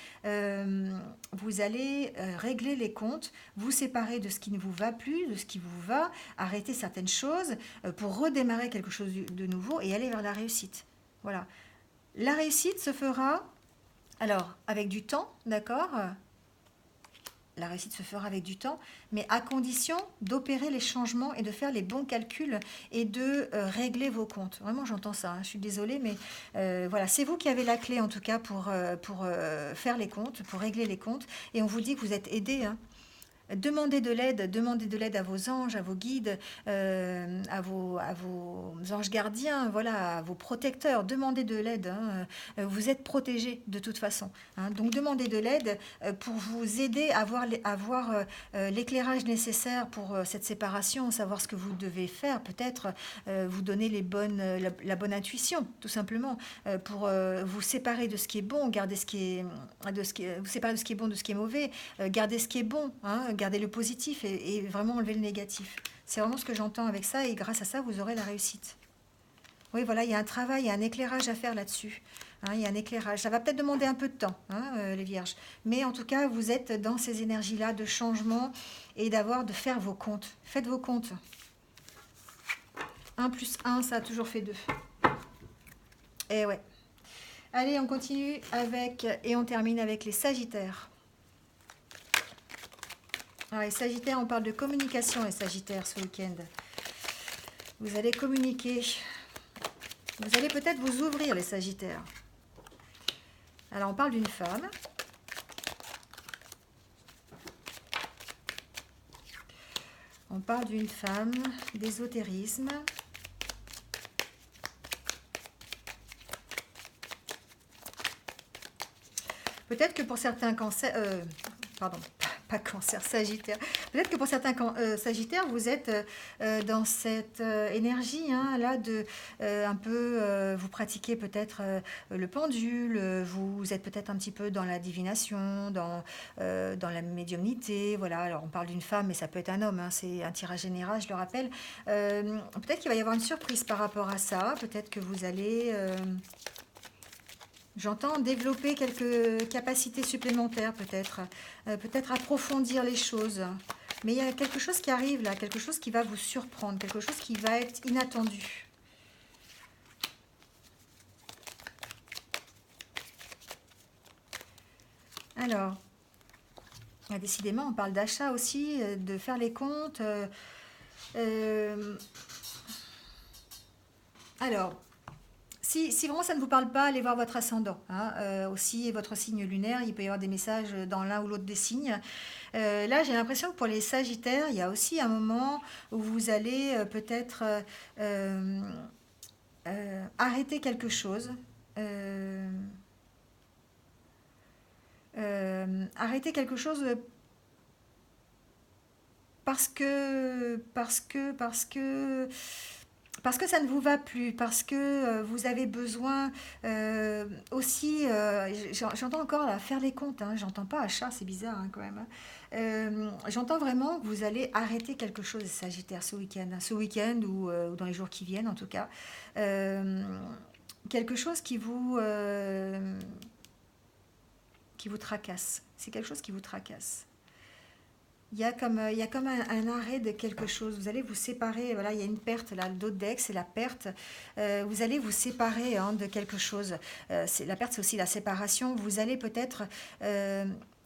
régler les comptes, vous séparer de ce qui ne vous va plus, de ce qui vous va, arrêter certaines choses pour redémarrer quelque chose de nouveau et aller vers la réussite. Voilà. La réussite se fera, alors, avec du temps, d'accord? La réussite se fera avec du temps, mais à condition d'opérer les changements et de faire les bons calculs et de régler vos comptes. Vraiment, j'entends ça, hein, je suis désolée, mais voilà, c'est vous qui avez la clé en tout cas pour faire les comptes, pour régler les comptes. Et on vous dit que vous êtes aidé, hein. Demandez de l'aide à vos anges, à vos guides, à vos anges gardiens, voilà, à vos protecteurs. Demandez de l'aide, hein. Vous êtes protégés de toute façon, hein. Donc demandez de l'aide pour vous aider à avoir l'éclairage nécessaire pour cette séparation, savoir ce que vous devez faire, peut-être vous donner la bonne intuition, tout simplement, pour vous séparer de ce qui est bon, garder vous séparer de ce qui est bon, de ce qui est mauvais, garder ce qui est bon, hein, garder le positif et vraiment enlever le négatif. C'est vraiment ce que j'entends avec ça et grâce à ça, vous aurez la réussite. Oui, voilà, il y a un travail, il y a un éclairage à faire là-dessus, hein, il y a un éclairage. Ça va peut-être demander un peu de temps, hein, les vierges. Mais en tout cas, vous êtes dans ces énergies-là de changement et de faire vos comptes. Faites vos comptes. 1 plus 1, ça a toujours fait 2. Et ouais. Allez, on continue et on termine avec les Sagittaires. Alors, les Sagittaires, on parle de communication, les Sagittaires, ce week-end. Vous allez communiquer. Vous allez peut-être vous ouvrir, les Sagittaires. Alors, on parle d'une femme. On parle d'une femme, d'ésotérisme. Peut-être que pour certains cancers... pardon, pas cancer, Sagittaire. Peut-être que pour certains Sagittaires, vous êtes dans cette énergie, hein, là, un peu, vous pratiquez peut-être le pendule, vous êtes peut-être un petit peu dans la divination, dans la médiumnité, voilà. Alors, on parle d'une femme, mais ça peut être un homme, hein, c'est un tirage général, je le rappelle. Peut-être qu'il va y avoir une surprise par rapport à ça, peut-être que vous allez... J'entends développer quelques capacités supplémentaires, peut-être approfondir les choses. Mais il y a quelque chose qui arrive là, quelque chose qui va vous surprendre, quelque chose qui va être inattendu. Alors, décidément, on parle d'achat aussi, de faire les comptes. Alors, si vraiment ça ne vous parle pas, allez voir votre ascendant, hein, aussi, et votre signe lunaire. Il peut y avoir des messages dans l'un ou l'autre des signes. Là, j'ai l'impression que pour les Sagittaires, il y a aussi un moment où vous allez peut-être arrêter quelque chose. Arrêter quelque chose parce que ça ne vous va plus, parce que vous avez besoin aussi, j'entends encore là, faire les comptes, hein, j'entends pas achat, c'est bizarre, hein, quand même, hein. J'entends vraiment que vous allez arrêter quelque chose, Sagittaire, ce week-end ou dans les jours qui viennent en tout cas. Quelque chose qui vous tracasse, c'est quelque chose qui vous tracasse. Il y a comme un arrêt de quelque chose. Vous allez vous séparer. Voilà, il y a une perte là. Le dos de deck, c'est la perte. Vous allez vous séparer, hein, de quelque chose. La perte, c'est aussi la séparation. Vous allez peut-être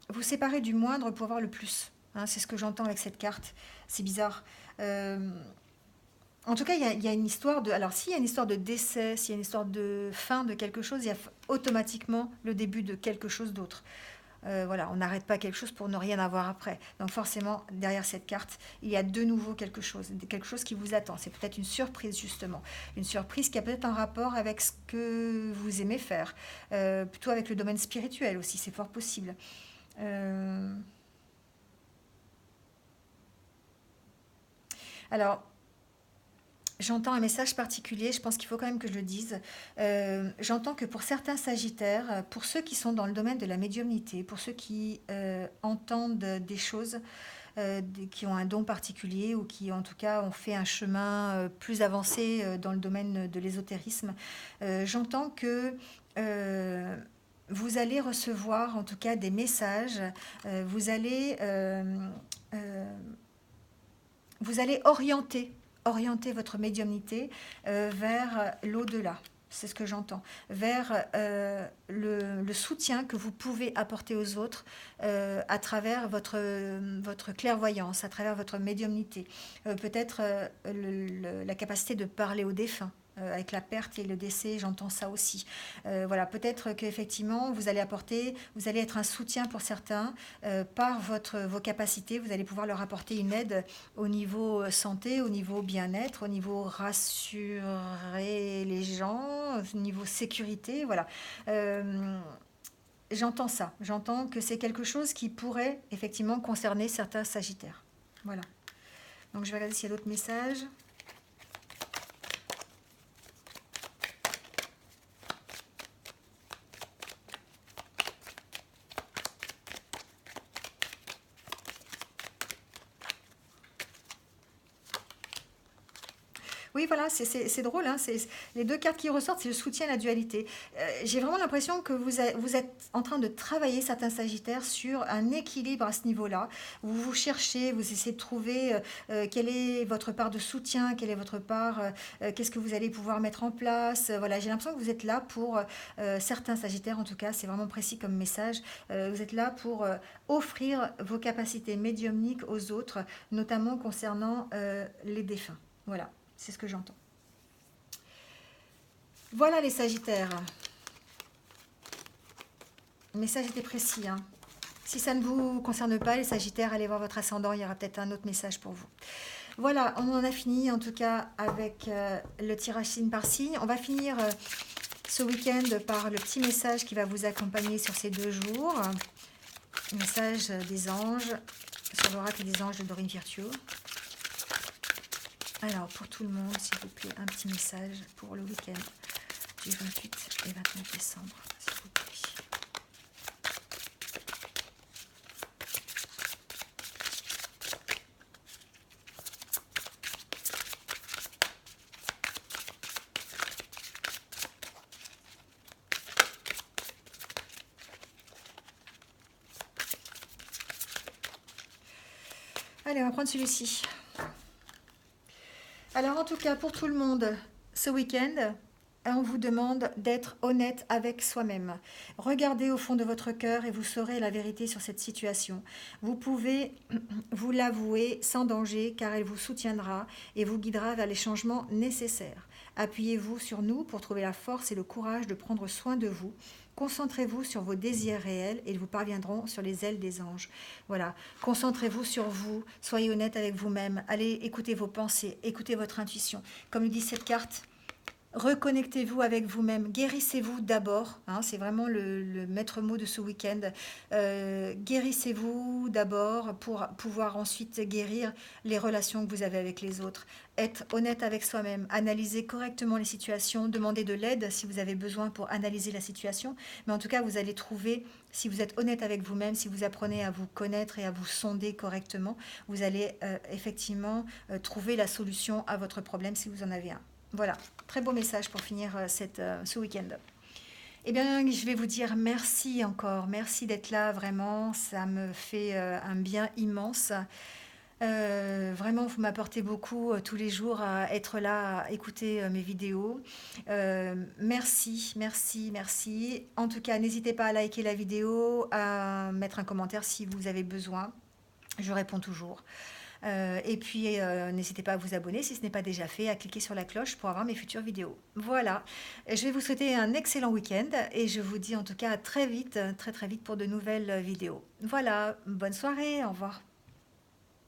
vous séparer du moindre pour avoir le plus. Hein, c'est ce que j'entends avec cette carte. C'est bizarre. En tout cas, il y a une histoire de... Alors, s'il y a une histoire de décès, s'il y a une histoire de fin de quelque chose, il y a automatiquement le début de quelque chose d'autre. Voilà, on n'arrête pas quelque chose pour ne rien avoir après. Donc forcément, derrière cette carte, il y a de nouveau quelque chose qui vous attend. C'est peut-être une surprise justement, une surprise qui a peut-être un rapport avec ce que vous aimez faire, plutôt avec le domaine spirituel aussi, c'est fort possible. Euh, alors, j'entends un message particulier, je pense qu'il faut quand même que je le dise. J'entends que pour certains Sagittaires, pour ceux qui sont dans le domaine de la médiumnité, pour ceux qui entendent des choses, qui ont un don particulier ou qui en tout cas ont fait un chemin plus avancé dans le domaine de l'ésotérisme, j'entends que vous allez recevoir en tout cas des messages, euh, vous allez orienter votre médiumnité vers l'au-delà. C'est ce que j'entends. Vers le soutien que vous pouvez apporter aux autres à travers votre clairvoyance, à travers votre médiumnité. Peut-être la capacité de parler aux défunts. Avec la perte et le décès, j'entends ça aussi. Voilà, peut-être qu'effectivement, vous allez être un soutien pour certains par vos capacités. Vous allez pouvoir leur apporter une aide au niveau santé, au niveau bien-être, au niveau rassurer les gens, au niveau sécurité, voilà. Euh, J'entends ça. J'entends que c'est quelque chose qui pourrait effectivement concerner certains Sagittaires. Voilà. Donc je vais regarder s'il y a d'autres messages. Oui, voilà, c'est drôle, hein, les deux cartes qui ressortent, c'est le soutien et la dualité. J'ai vraiment l'impression que vous êtes en train de travailler, certains Sagittaires, sur un équilibre à ce niveau-là. Vous cherchez, vous essayez de trouver quelle est votre part de soutien, quelle est votre part, qu'est-ce que vous allez pouvoir mettre en place. Voilà, j'ai l'impression que vous êtes là pour, certains Sagittaires en tout cas, c'est vraiment précis comme message, vous êtes là pour offrir vos capacités médiumniques aux autres, notamment concernant les défunts. Voilà. C'est ce que j'entends. Voilà les Sagittaires. Le message était précis, hein. Si ça ne vous concerne pas, les Sagittaires, allez voir votre ascendant, il y aura peut-être un autre message pour vous. Voilà, on en a fini en tout cas avec le tirage signe par signe. On va finir ce week-end par le petit message qui va vous accompagner sur ces 2 jours. Message des anges, sur l'oracle des anges de Dorine Virtue. Alors, pour tout le monde, s'il vous plaît, un petit message pour le week-end du 28 et 29 décembre, s'il vous plaît. Allez, on va prendre celui-ci. Alors, en tout cas, pour tout le monde, ce week-end, on vous demande d'être honnête avec soi-même. Regardez au fond de votre cœur et vous saurez la vérité sur cette situation. Vous pouvez vous l'avouer sans danger car elle vous soutiendra et vous guidera vers les changements nécessaires. Appuyez-vous sur nous pour trouver la force et le courage de prendre soin de vous. Concentrez-vous sur vos désirs réels et ils vous parviendront sur les ailes des anges. Voilà, concentrez-vous sur vous, soyez honnête avec vous-même, allez écouter vos pensées, écoutez votre intuition. Comme le dit cette carte, reconnectez-vous avec vous-même, guérissez-vous d'abord, hein, c'est vraiment le maître mot de ce week-end. Guérissez-vous d'abord pour pouvoir ensuite guérir les relations que vous avez avec les autres. Être honnête avec soi-même, analyser correctement les situations, demander de l'aide si vous avez besoin pour analyser la situation. Mais en tout cas, vous allez trouver, si vous êtes honnête avec vous-même, si vous apprenez à vous connaître et à vous sonder correctement, vous allez effectivement trouver la solution à votre problème si vous en avez un. Voilà, très beau message pour finir ce week-end. Eh bien, je vais vous dire merci encore. Merci d'être là, vraiment. Ça me fait un bien immense. Vraiment, vous m'apportez beaucoup tous les jours à être là, à écouter mes vidéos. Merci, merci, merci. En tout cas, n'hésitez pas à liker la vidéo, à mettre un commentaire si vous avez besoin. Je réponds toujours. Et puis, n'hésitez pas à vous abonner si ce n'est pas déjà fait, à cliquer sur la cloche pour avoir mes futures vidéos. Voilà, je vais vous souhaiter un excellent week-end et je vous dis en tout cas à très vite, très très vite pour de nouvelles vidéos. Voilà, bonne soirée, au revoir.